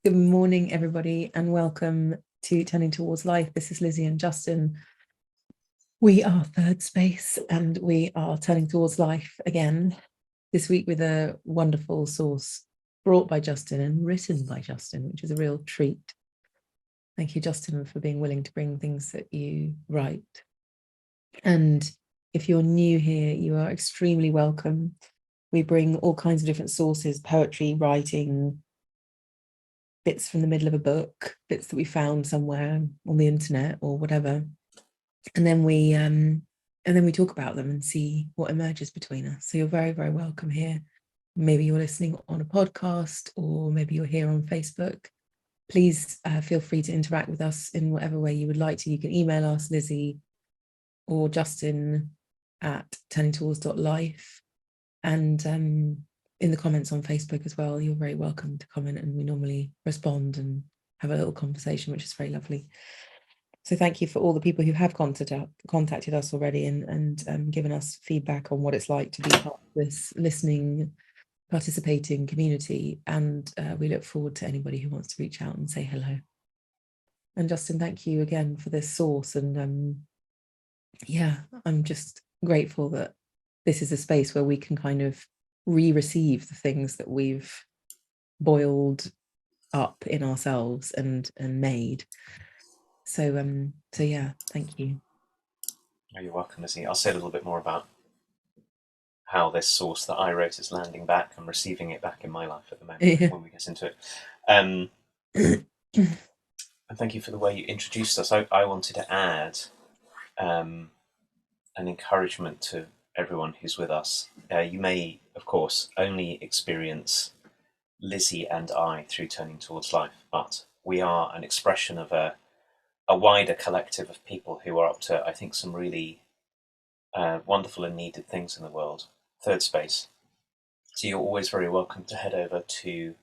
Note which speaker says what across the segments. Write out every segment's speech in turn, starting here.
Speaker 1: Good morning, everybody, and welcome to Turning Towards Life. This is Lizzie and Justin. We are Thirdspace, and we are turning towards life again this week with a wonderful source brought by Justin and written by Justin, which is a real treat. Thank you, Justin, for being willing to bring things that you write. And if you're new here, you are extremely welcome. We bring all kinds of different sources: poetry, writing, bits from the middle of a book, bits that we found somewhere on the internet or whatever, and then we talk about them and see what emerges between us. So you're very, very welcome here. Maybe you're listening on a podcast, or maybe you're here on Facebook. Please feel free to interact with us in whatever way you would like to. You can email us, Lizzie or Justin, at turningtowards.life, and in the comments on Facebook as well, you're very welcome to comment, and we normally respond and have a little conversation, which is very lovely. So thank you for all the people who have contacted us already and given us feedback on what it's like to be part of this listening, participating community. And we look forward to anybody who wants to reach out and say hello. And Justin, thank you again for this source. And yeah, I'm just grateful that this is a space where we can kind of receive the things that we've boiled up in ourselves and made. So yeah, thank you.
Speaker 2: Oh, you're welcome, Lizzie. I'll say a little bit more about how this source that I wrote is landing back and receiving it back in my life at the moment
Speaker 1: Yeah.
Speaker 2: when we get into it. And thank you for the way you introduced us. I wanted to add an encouragement to everyone who's with us. You may, of course, only experience Lizzie and I through Turning Towards Life, but we are an expression of a wider collective of people who are up to, I think, some really wonderful and needed things in the world. Thirdspace. So you're always very welcome to head over to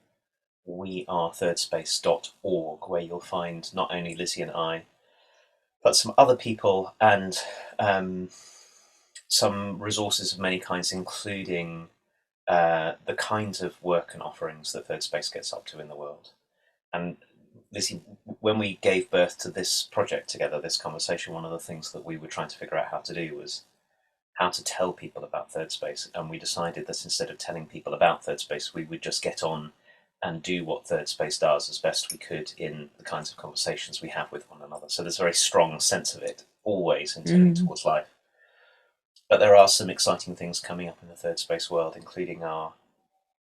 Speaker 2: wearethirdSpace.org, where you'll find not only Lizzie and I, but some other people and some resources of many kinds, including the kinds of work and offerings that Thirdspace gets up to in the world. And Lizzie, when we gave birth to this project together, this conversation, one of the things that we were trying to figure out how to do was how to tell people about Thirdspace. And we decided that instead of telling people about Thirdspace, we would just get on and do what Thirdspace does as best we could in the kinds of conversations we have with one another. So there's a very strong sense of it always in Turning Towards Life. But there are some exciting things coming up in the Thirdspace world, including our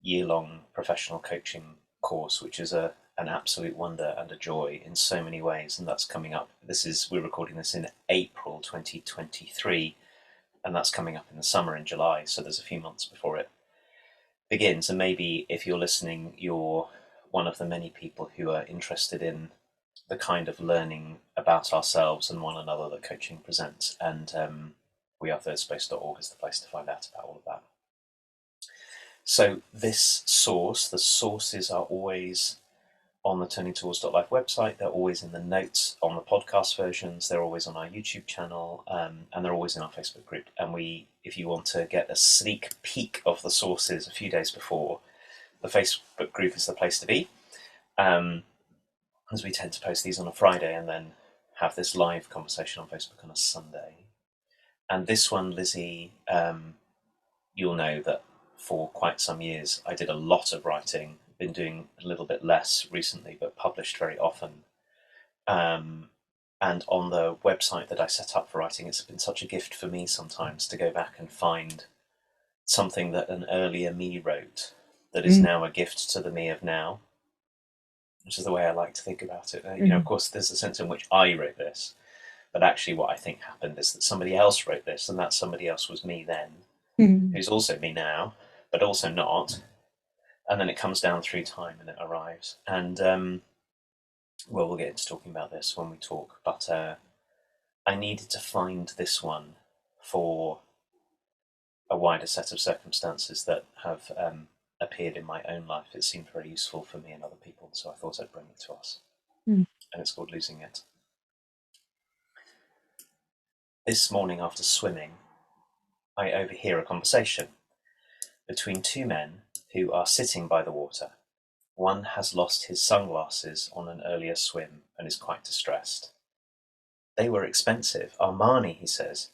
Speaker 2: year-long professional coaching course, which is an absolute wonder and a joy in so many ways. And that's coming up. We're recording this in April 2023. And that's coming up in the summer in July, so there's a few months before it begins. And maybe if you're listening, you're one of the many people who are interested in the kind of learning about ourselves and one another that coaching presents. And wearethirdSpace.org is the place to find out about all of that. So this source, the sources are always on the Turning Towards Life website. They're always in the notes on the podcast versions. They're always on our YouTube channel, and they're always in our Facebook group. And if you want to get a sneak peek of the sources a few days before, the Facebook group is the place to be, as we tend to post these on a Friday and then have this live conversation on Facebook on a Sunday. And this one, Lizzie, you'll know that for quite some years I did a lot of writing. Been doing a little bit less recently, but published very often. And on the website that I set up for writing, it's been such a gift for me sometimes to go back and find something that an earlier me wrote that is now a gift to the me of now, which is the way I like to think about it. Of course, there's a sense in which I wrote this, but actually what I think happened is that somebody else wrote this, and that somebody else was me then, who's also me now, but also not. And then it comes down through time and it arrives. And we'll get into talking about this when we talk, but I needed to find this one for a wider set of circumstances that have appeared in my own life. It seemed very useful for me and other people, so I thought I'd bring it to us. And it's called Losing It. This morning after swimming, I overhear a conversation between two men who are sitting by the water. One has lost his sunglasses on an earlier swim and is quite distressed. They were expensive. Armani, he says.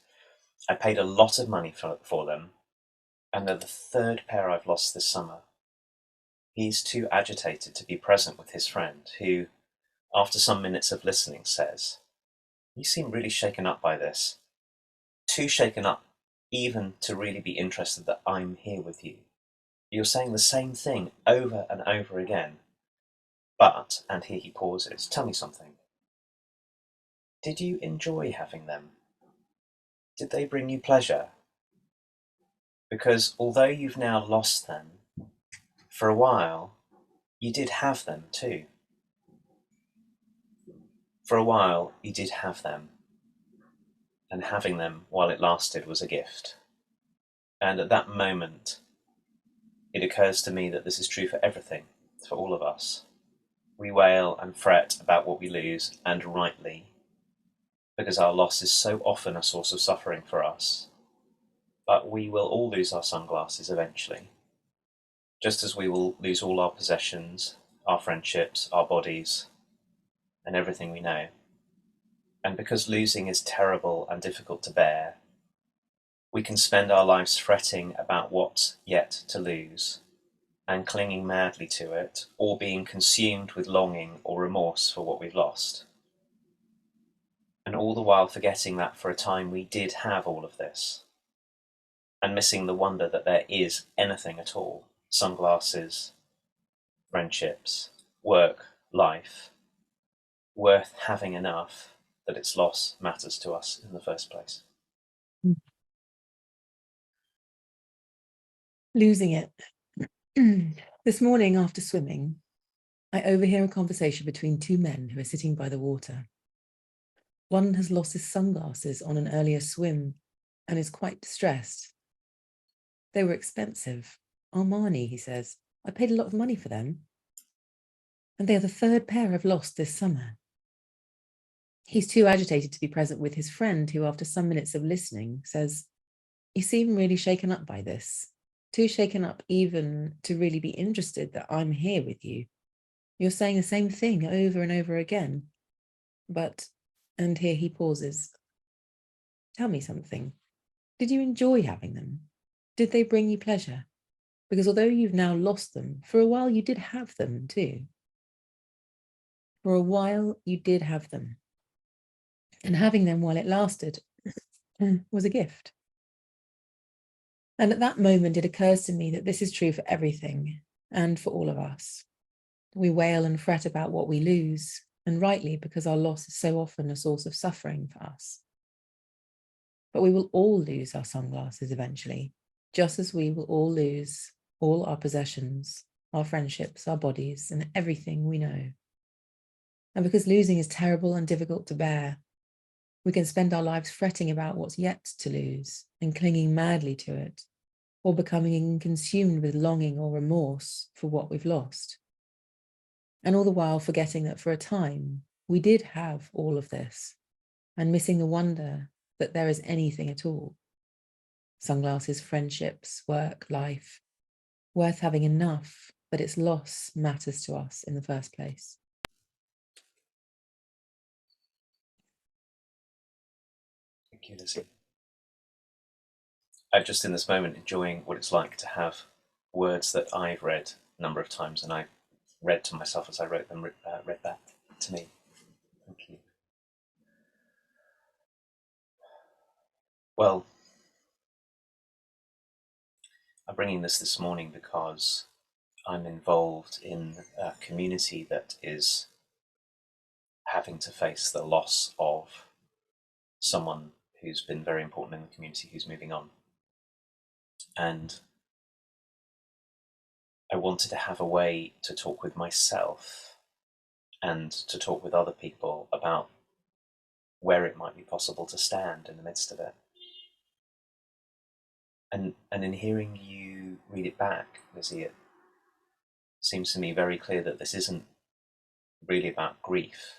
Speaker 2: I paid a lot of money for them, and they're the third pair I've lost this summer. He's too agitated to be present with his friend, who, after some minutes of listening, says, "You seem really shaken up by this. Too shaken up even to really be interested that I'm here with you. You're saying the same thing over and over again. But," and here he pauses, "tell me something. Did you enjoy having them? Did they bring you pleasure? Because although you've now lost them, for a while you did have them too. For a while you did have them, and having them while it lasted was a gift. And at that moment, it occurs to me that this is true for everything, for all of us. We wail and fret about what we lose, and rightly, because our loss is so often a source of suffering for us. But we will all lose our sunglasses eventually, just as we will lose all our possessions, our friendships, our bodies, and everything we know. And because losing is terrible and difficult to bear, we can spend our lives fretting about what's yet to lose, and clinging madly to it, or being consumed with longing or remorse for what we've lost. And all the while forgetting that for a time we did have all of this, and missing the wonder that there is anything at all, sunglasses, friendships, work, life, worth having enough that its loss matters to us in the first place.
Speaker 1: Losing it. This morning after swimming, I overhear a conversation between two men who are sitting by the water. One has lost his sunglasses on an earlier swim and is quite distressed. They were expensive. Armani, he says. I paid a lot of money for them. And they are the third pair I've lost this summer. He's too agitated to be present with his friend, who, after some minutes of listening, says, "You seem really shaken up by this. Too shaken up even to really be interested that I'm here with you. You're saying the same thing over and over again. But," and here he pauses, "tell me something. Did you enjoy having them? Did they bring you pleasure? Because although you've now lost them, for a while you did have them too. For a while you did have them. And having them while it lasted was a gift." And at that moment, it occurs to me that this is true for everything and for all of us. We wail and fret about what we lose, and rightly, because our loss is so often a source of suffering for us. But we will all lose our sunglasses eventually, just as we will all lose all our possessions, our friendships, our bodies, and everything we know. And because losing is terrible and difficult to bear, we can spend our lives fretting about what's yet to lose and clinging madly to it, or becoming consumed with longing or remorse for what we've lost. And all the while forgetting that for a time we did have all of this, and missing the wonder that there is anything at all. Sunglasses, friendships, work, life, worth having enough that its loss matters to us in the first place.
Speaker 2: Thank you, Lizzie. I'm just in this moment enjoying what it's like to have words that I've read a number of times, and I read to myself as I wrote them, read back to me. Thank you. Well, I'm bringing this morning because I'm involved in a community that is having to face the loss of someone who's been very important in the community who's moving on. And I wanted to have a way to talk with myself and to talk with other people about where it might be possible to stand in the midst of it. And in hearing you read it back, Lizzie, it seems to me very clear that this isn't really about grief.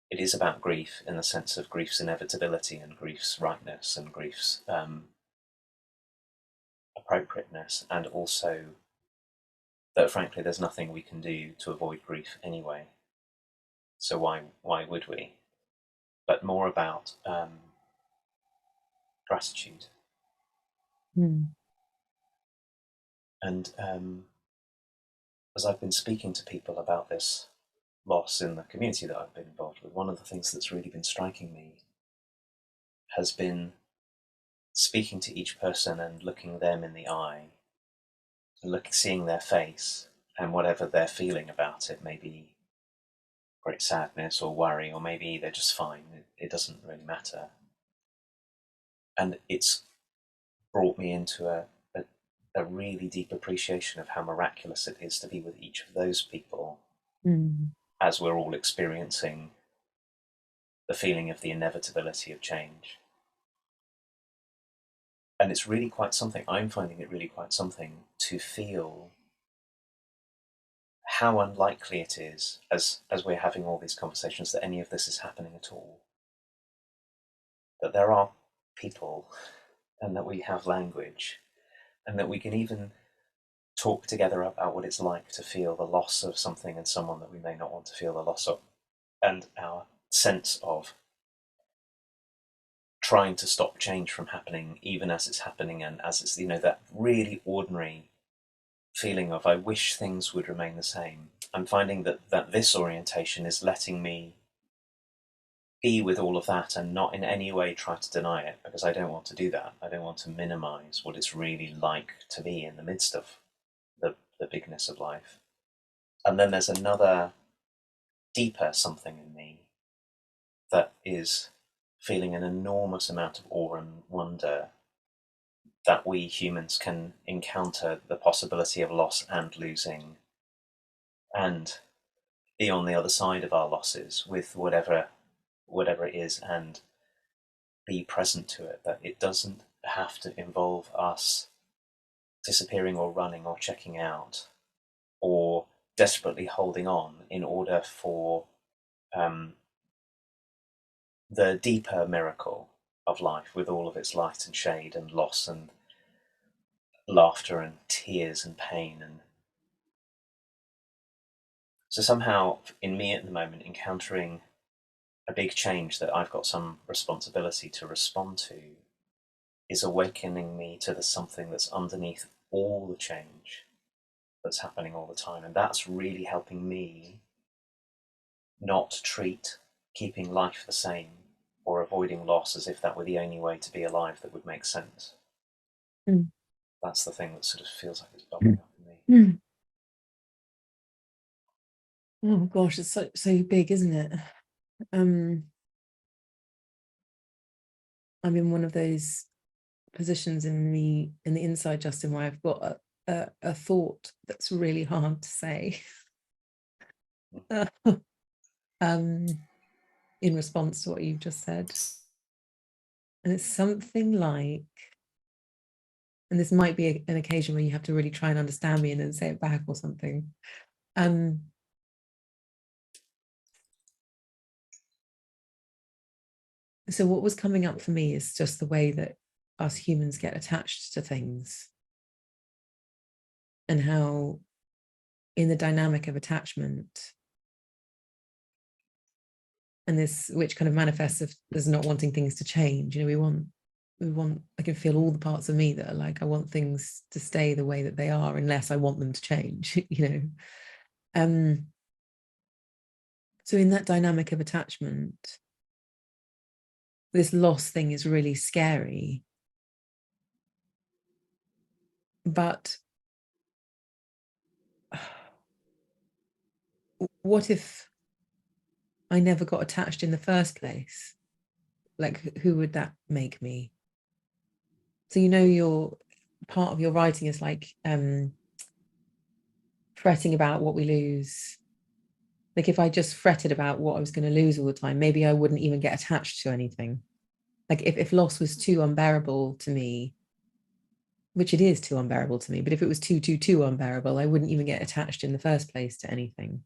Speaker 2: It is about grief in the sense of grief's inevitability and grief's rightness and grief's appropriateness, and also that frankly there's nothing we can do to avoid grief anyway. So why would we? But more about gratitude.
Speaker 1: Mm.
Speaker 2: And as I've been speaking to people about this loss in the community that I've been involved with, one of the things that's really been striking me has been speaking to each person and looking them in the eye, seeing their face, and whatever they're feeling about it, maybe great sadness or worry, or maybe they're just fine. It doesn't really matter. And it's brought me into a really deep appreciation of how miraculous it is to be with each of those people
Speaker 1: Mm.
Speaker 2: as we're all experiencing the feeling of the inevitability of change. And it's really quite something, I'm finding it really quite something to feel how unlikely it is, as we're having all these conversations, that any of this is happening at all. That there are people, and that we have language, and that we can even talk together about what it's like to feel the loss of something and someone that we may not want to feel the loss of, and our sense of trying to stop change from happening even as it's happening, and as it's, that really ordinary feeling of I wish things would remain the same. I'm finding that this orientation is letting me be with all of that and not in any way try to deny it, because I don't want to do that. I don't want to minimize what it's really like to be in the midst of the bigness of life. And then there's another deeper something in me that is feeling an enormous amount of awe and wonder that we humans can encounter the possibility of loss and losing, and be on the other side of our losses with whatever it is, and be present to it, that it doesn't have to involve us disappearing or running or checking out or desperately holding on in order for the deeper miracle of life, with all of its light and shade and loss and laughter and tears and pain. And so somehow in me at the moment, encountering a big change that I've got some responsibility to respond to is awakening me to the something that's underneath all the change that's happening all the time. And that's really helping me not treat keeping life the same or avoiding loss as if that were the only way to be alive that would make sense.
Speaker 1: Mm.
Speaker 2: That's the thing that sort of feels like it's bubbling up in me.
Speaker 1: Mm. Oh gosh, it's so big, isn't it? I'm in one of those positions in the inside, Justin, where I've got a thought that's really hard to say. In response to what you've just said. And it's something like, and this might be an occasion where you have to really try and understand me and then say it back or something. So what was coming up for me is just the way that us humans get attached to things, and how in the dynamic of attachment, and this, which kind of manifests as not wanting things to change, we want, I can feel all the parts of me that are like, I want things to stay the way that they are unless I want them to change. So in that dynamic of attachment, this loss thing is really scary. But what if I never got attached in the first place? Like, who would that make me? So, your part of your writing is like fretting about what we lose. Like, if I just fretted about what I was going to lose all the time, maybe I wouldn't even get attached to anything. Like, if loss was too unbearable to me, which it is too unbearable to me, but if it was too unbearable, I wouldn't even get attached in the first place to anything.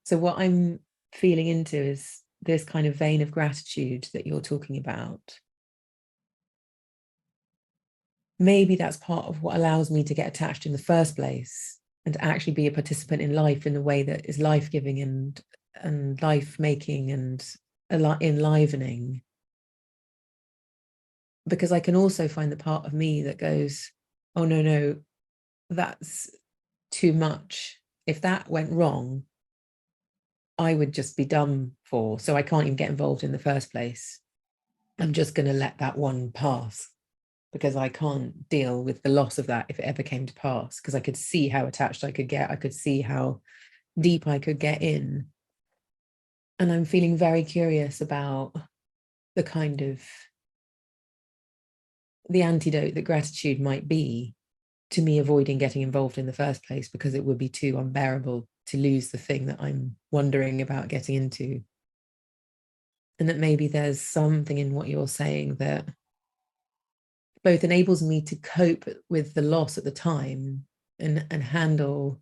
Speaker 1: So what I'm feeling into is this kind of vein of gratitude that you're talking about. Maybe that's part of what allows me to get attached in the first place, and to actually be a participant in life in a way that is life-giving and life-making and enlivening. Because I can also find the part of me that goes, oh no, that's too much. If that went wrong, I would just be done for. So I can't even get involved in the first place. I'm just going to let that one pass because I can't deal with the loss of that if it ever came to pass, because I could see how attached I could get. I could see how deep I could get in. And I'm feeling very curious about the kind of the antidote that gratitude might be to me avoiding getting involved in the first place, because it would be too unbearable to lose the thing that I'm wondering about getting into. And that maybe there's something in what you're saying that both enables me to cope with the loss at the time and handle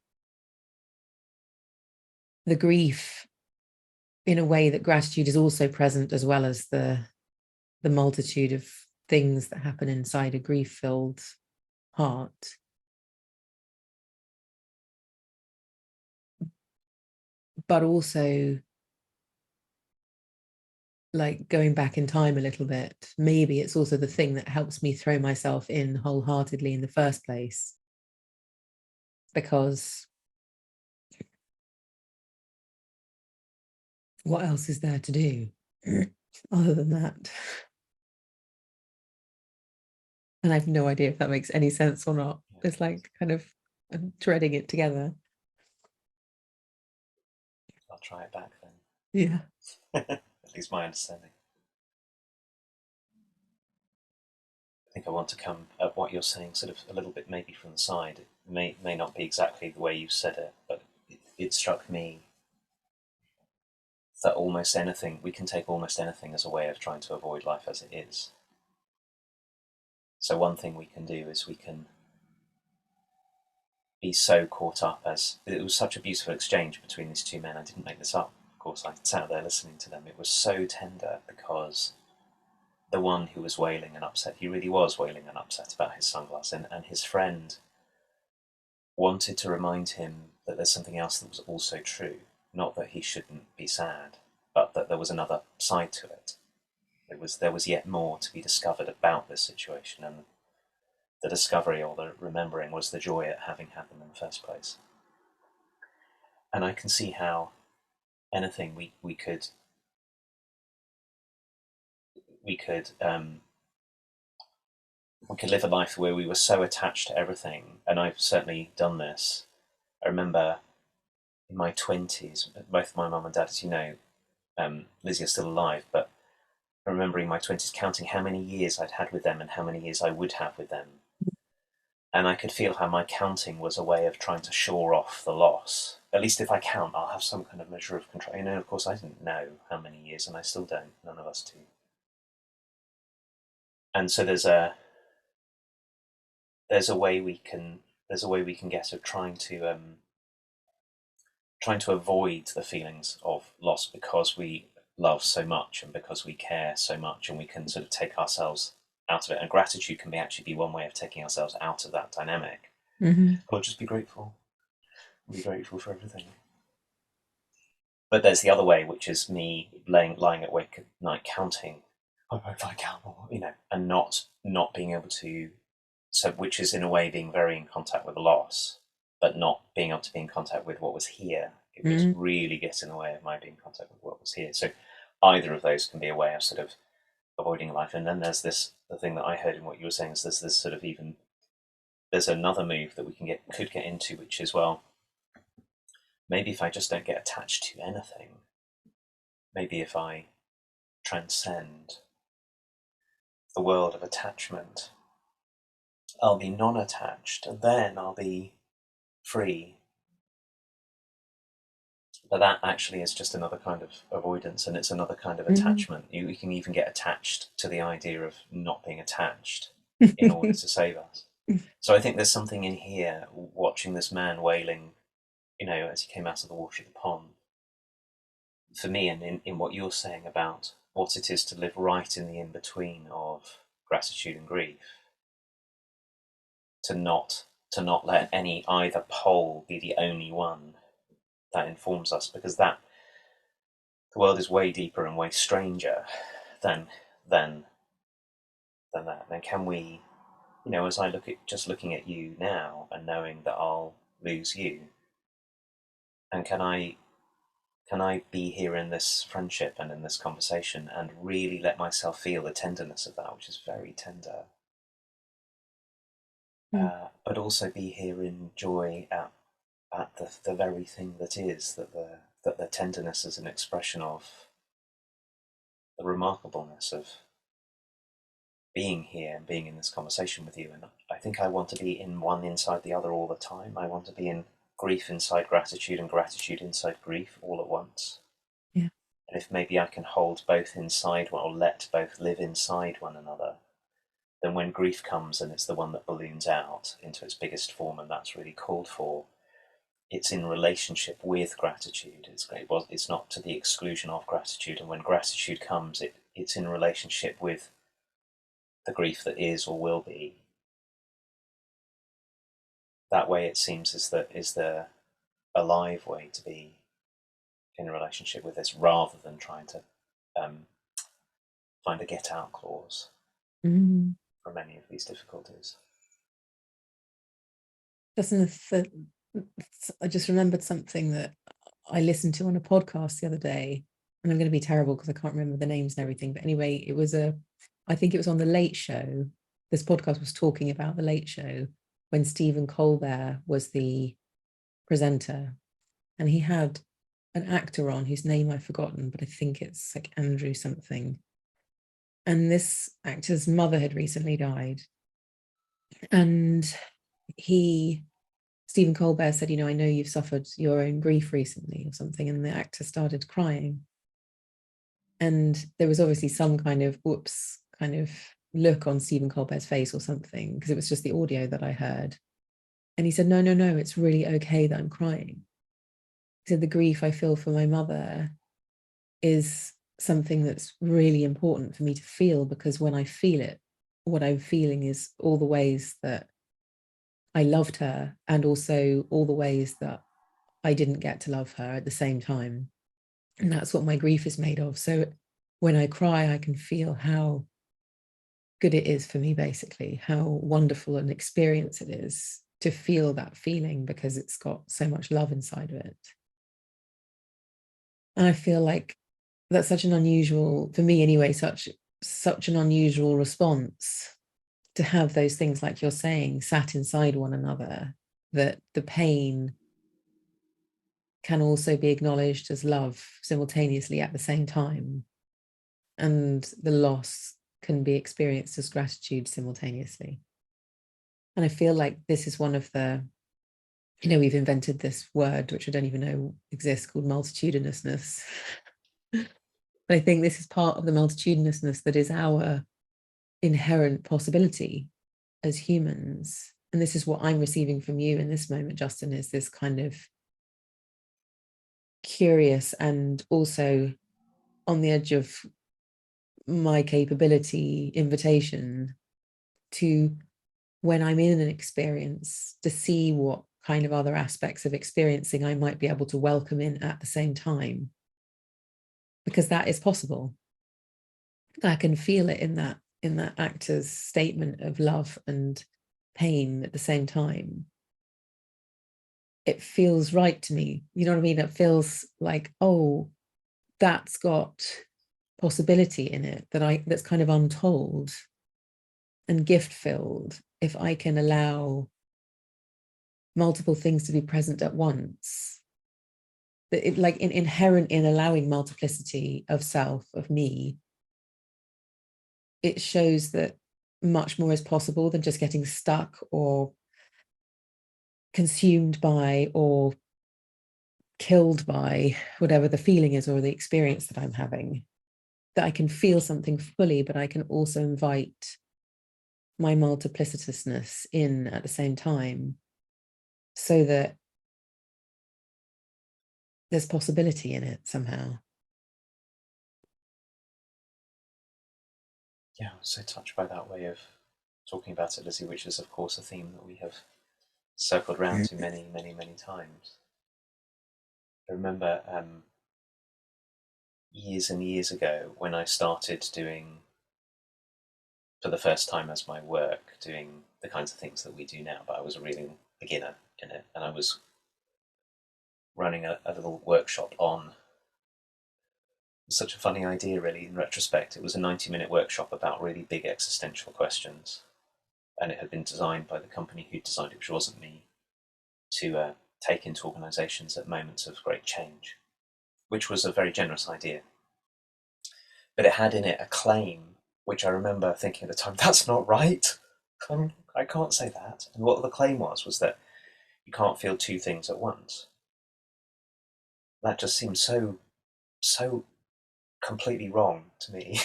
Speaker 1: the grief in a way that gratitude is also present, as well as the multitude of things that happen inside a grief-filled heart. But also, like, going back in time a little bit, maybe it's also the thing that helps me throw myself in wholeheartedly in the first place, because what else is there to do other than that? And I have no idea if that makes any sense or not. It's like kind of threading it together.
Speaker 2: I'll try it back then.
Speaker 1: Yeah.
Speaker 2: At least my understanding. I think I want to come at what you're saying sort of a little bit maybe from the side. It may not be exactly the way you said it, but it struck me that almost anything, we can take almost anything as a way of trying to avoid life as it is. So one thing we can do is we can be so caught up, as it was such a beautiful exchange between these two men. I didn't make this up, of course. I sat there listening to them. It was so tender, because the one who was wailing and upset, he really was wailing and upset about his sunglasses, and his friend wanted to remind him that there's something else that was also true. Not that he shouldn't be sad, but that there was another side to it. There was yet more to be discovered about this situation, and the discovery or the remembering was the joy at having had them in the first place. And I can see how anything we could live a life where we were so attached to everything, and I've certainly done this. I remember in my 20s, both my mum and dad, as you know, Lizzie, are still alive, but remembering my 20s, counting how many years I'd had with them and how many years I would have with them. And I could feel how my counting was a way of trying to shore off the loss. At least if I count, I'll have some kind of measure of control. You know, of course, I didn't know how many years, and I still don't. None of us do. And so there's a way we can get of trying to avoid the feelings of loss, because we love so much and because we care so much, and we can sort of take ourselves out of it. And gratitude can actually be one way of taking ourselves out of that dynamic.
Speaker 1: Mm-hmm.
Speaker 2: Or just be grateful. Be grateful for everything. But there's the other way, which is me lying awake at night counting. Oh, if I count more, and not being able to. So, which is in a way being very in contact with the loss, but not being able to be in contact with what was here. It was really gets in the way of my being in contact with what was here. So either of those can be a way of sort of avoiding life. And then there's the thing that I heard in what you were saying, is there's this sort of there's another move that we could get into, which is, well, maybe if I just don't get attached to anything, maybe if I transcend the world of attachment, I'll be non-attached, and then I'll be free. But that actually is just another kind of avoidance, and it's another kind of attachment. You can even get attached to the idea of not being attached in order to save us. So I think there's something in here, watching this man wailing, as he came out of the water of the pond. For me, and in what you're saying about what it is to live right in the in-between of gratitude and grief, to not to not let any either pole be the only one that informs us, because that the world is way deeper and way stranger than than than that. Then can we, as I look at just looking at you now and knowing that I'll lose you, and can I be here in this friendship and in this conversation and really let myself feel the tenderness of that, which is very tender,
Speaker 1: Mm.
Speaker 2: but also be here in joy at the very thing that is, that the tenderness is an expression of the remarkableness of being here and being in this conversation with you. And I think I want to be in one inside the other all the time. I want to be in grief inside gratitude and gratitude inside grief all at once.
Speaker 1: Yeah.
Speaker 2: And if maybe I can hold both inside one, or let both live inside one another, then when grief comes and it's the one that balloons out into its biggest form, and that's really called for, it's in relationship with gratitude. It's not to the exclusion of gratitude. And when gratitude comes, it's in relationship with the grief that is or will be. That way, it seems, is the alive way to be in a relationship with this, rather than trying to find a get out clause
Speaker 1: Mm.
Speaker 2: for many of these difficulties.
Speaker 1: I just remembered something that I listened to on a podcast the other day, and I'm going to be terrible because I can't remember the names and everything. But anyway, I think it was on the Late Show. This podcast was talking about the Late Show when Stephen Colbert was the presenter, and he had an actor on whose name I've forgotten, but I think it's like Andrew something. And this actor's mother had recently died, and Stephen Colbert said, I know you've suffered your own grief recently or something. And the actor started crying. And there was obviously some kind of whoops kind of look on Stephen Colbert's face or something, because it was just the audio that I heard. And he said, no, no, no, it's really okay that I'm crying. He said, the grief I feel for my mother is something that's really important for me to feel, because when I feel it, what I'm feeling is all the ways that I loved her, and also all the ways that I didn't get to love her at the same time. And that's what my grief is made of. So when I cry, I can feel how good it is for me, basically, how wonderful an experience it is to feel that feeling, because it's got so much love inside of it. And I feel like that's such an unusual, for me anyway, such an unusual response to have those things, like you're saying, sat inside one another, that the pain can also be acknowledged as love simultaneously at the same time, and the loss can be experienced as gratitude simultaneously. And I feel like this is one of the, we've invented this word which I don't even know exists, called multitudinousness. But I think this is part of the multitudinousness that is our inherent possibility as humans. And this is what I'm receiving from you in this moment, Justin, is this kind of curious and also on the edge of my capability invitation to, when I'm in an experience, to see what kind of other aspects of experiencing I might be able to welcome in at the same time, because that is possible. I can feel it in that actor's statement of love and pain at the same time. It feels right to me. You know what I mean? It feels like, oh, that's got possibility in it that's kind of untold and gift filled, if I can allow multiple things to be present at once. That it, like, inherent in allowing multiplicity of self, of me, it shows that much more is possible than just getting stuck or consumed by or killed by whatever the feeling is or the experience that I'm having. That I can feel something fully, but I can also invite my multiplicitousness in at the same time, so that there's possibility in it somehow.
Speaker 2: Yeah, I'm so touched by that way of talking about it, Lizzie, which is, of course, a theme that we have circled round to many, many, many times. I remember years and years ago when I started doing, for the first time as my work, doing the kinds of things that we do now, but I was a really beginner in it, and I was running a little workshop on such a funny idea, really, in retrospect. It was a 90-minute workshop about really big existential questions, and it had been designed by the company who designed it, which wasn't me, to take into organisations at moments of great change, which was a very generous idea. But it had in it a claim, which I remember thinking at the time, that's not right. I can't say that. And what the claim was that you can't feel two things at once. That just seemed so completely wrong to me.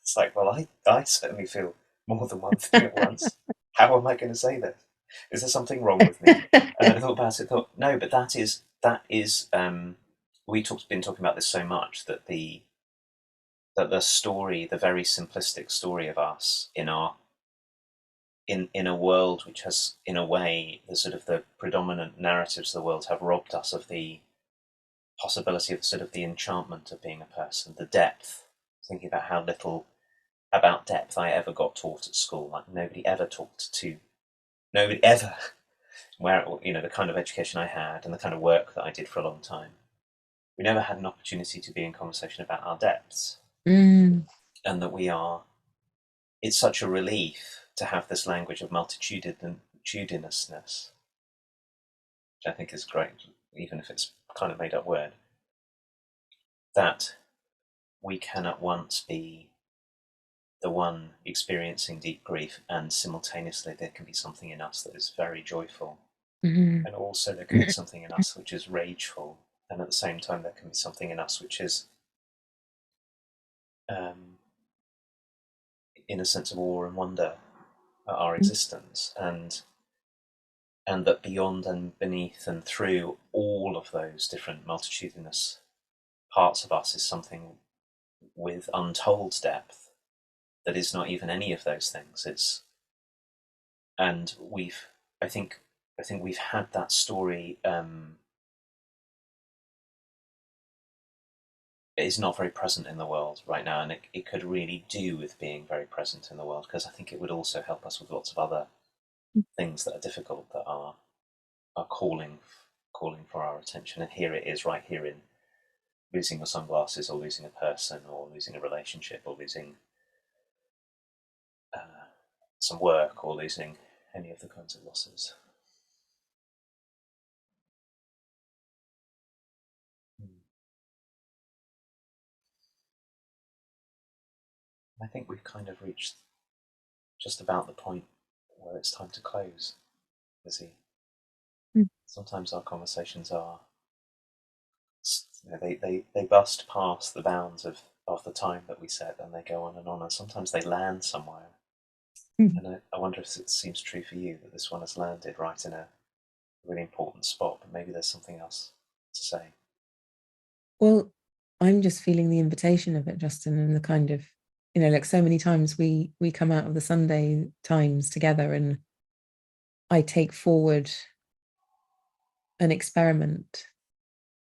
Speaker 2: It's like, well, I certainly feel more than one thing at once. How am I going to say this? Is there something wrong with me? And then I thought about it, thought, no, but that is we've been talking about this so much, that the story, the very simplistic story of us in a world which has, in a way, the sort of the predominant narratives of the world have robbed us of the possibility of sort of the enchantment of being a person, the depth. Thinking about how little about depth I ever got taught at school. Like nobody ever, where, you know, the kind of education I had and the kind of work that I did for a long time, we never had an opportunity to be in conversation about our depths. And that it's such a relief to have this language of multitudinousness, which I think is great, even if it's kind of made up word, that we can at once be the one experiencing deep grief, and simultaneously there can be something in us that is very joyful. And also there can be something in us which is rageful, and at the same time there can be something in us which is in a sense of awe and wonder at our existence, and that beyond and beneath and through all of those different multitudinous parts of us is something with untold depth that is not even any of those things. And I think we've had that story. It is not very present in the world right now, and it could really do with being very present in the world, because I think it would also help us with lots of other things that are difficult, that are calling for our attention. And here it is, right here, in losing your sunglasses, or losing a person, or losing a relationship, or losing some work, or losing any of the kinds of losses. I think we've kind of reached just about the point where it's time to close, Lizzie. Sometimes our conversations are, you know, they bust past the bounds of the time that we set, and they go on, and sometimes they land somewhere. And I wonder if it seems true for you that this one has landed right in a really important spot, but maybe there's something else to say.
Speaker 1: Well, I'm just feeling the invitation of it, Justin, and the kind of, you know, like so many times we come out of the Sunday times together, and I take forward an experiment,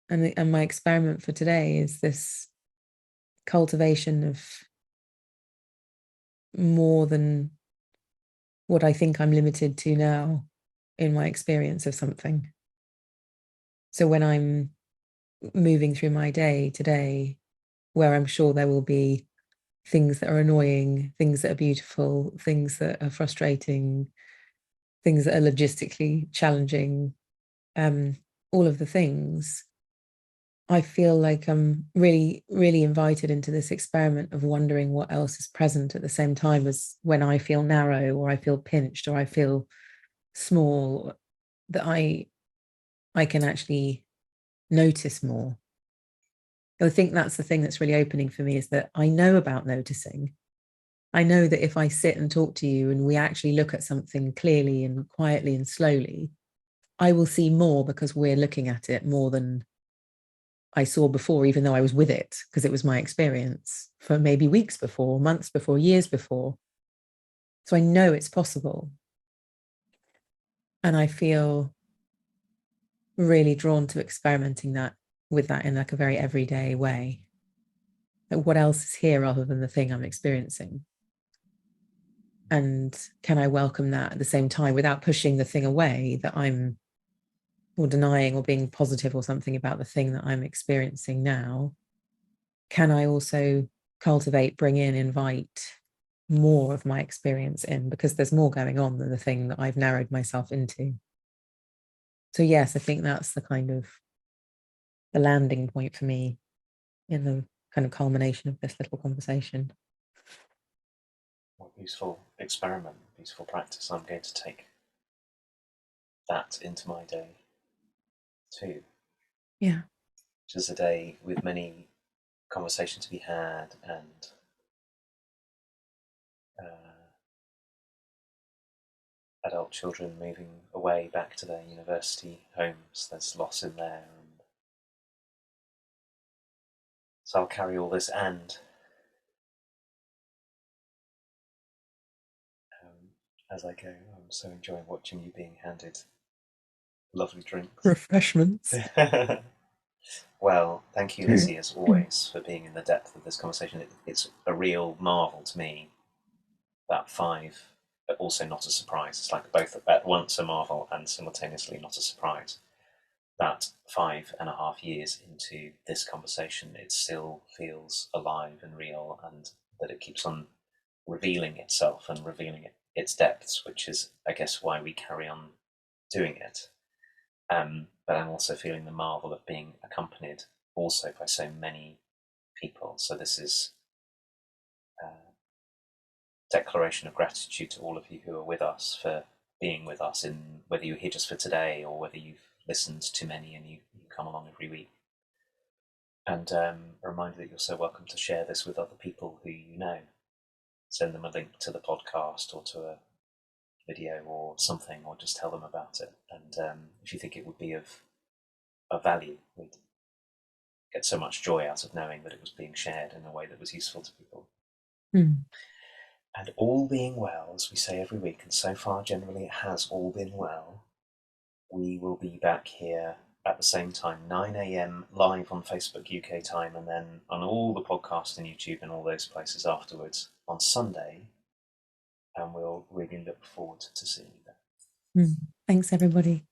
Speaker 1: and my experiment for today is this cultivation of more than what I think I'm limited to now in my experience of something. So when I'm moving through my day today, where I'm sure there will be things that are annoying, things that are beautiful, things that are frustrating, things that are logistically challenging, all of the things, I feel like I'm really, really invited into this experiment of wondering what else is present at the same time, as when I feel narrow, or I feel pinched, or I feel small, that I can actually notice more. I think that's the thing that's really opening for me, is that I know about noticing. I know that if I sit and talk to you and we actually look at something clearly and quietly and slowly, I will see more, because we're looking at it more than I saw before, even though I was with it, because it was my experience for maybe weeks before, months before, years before. So I know it's possible. And I feel really drawn to experimenting with that in like a very everyday way. Like, what else is here other than the thing I'm experiencing? And can I welcome that at the same time without pushing the thing away that I'm, or denying or being positive or something about the thing that I'm experiencing now? Can I also cultivate, bring in, invite more of my experience in, because there's more going on than the thing that I've narrowed myself into? So yes, I think that's the kind of the landing point for me in the kind of culmination of this little conversation.
Speaker 2: What a beautiful experiment, beautiful practice. I'm going to take that into my day too.
Speaker 1: Yeah.
Speaker 2: Which is a day with many conversations to be had and adult children moving away back to their university homes. There's loss in there. And so I'll carry all this and as I go, I'm so enjoying watching you being handed lovely drinks.
Speaker 1: Refreshments.
Speaker 2: Well, thank you, Lizzie, as always, for being in the depth of this conversation. It's a real marvel to me that 5, but also not a surprise. It's like both at once a marvel and simultaneously not a surprise. That 5.5 years into this conversation, it still feels alive and real, and that it keeps on revealing itself and revealing its depths, which is, I guess, why we carry on doing it. But I'm also feeling the marvel of being accompanied also by so many people. So this is a declaration of gratitude to all of you who are with us for being with us, in whether you're here just for today or whether you've listened to many and you come along every week. And a reminder that you're so welcome to share this with other people who you know. Send them a link to the podcast or to a video or something, or just tell them about it. And if you think it would be of value, we'd get so much joy out of knowing that it was being shared in a way that was useful to people. And all being well, as we say every week, and so far generally it has all been well, we will be back here at the same time, 9 a.m. live on Facebook UK time, and then on all the podcasts and YouTube and all those places afterwards on Sunday. And we'll really look forward to seeing you there.
Speaker 1: Thanks, everybody.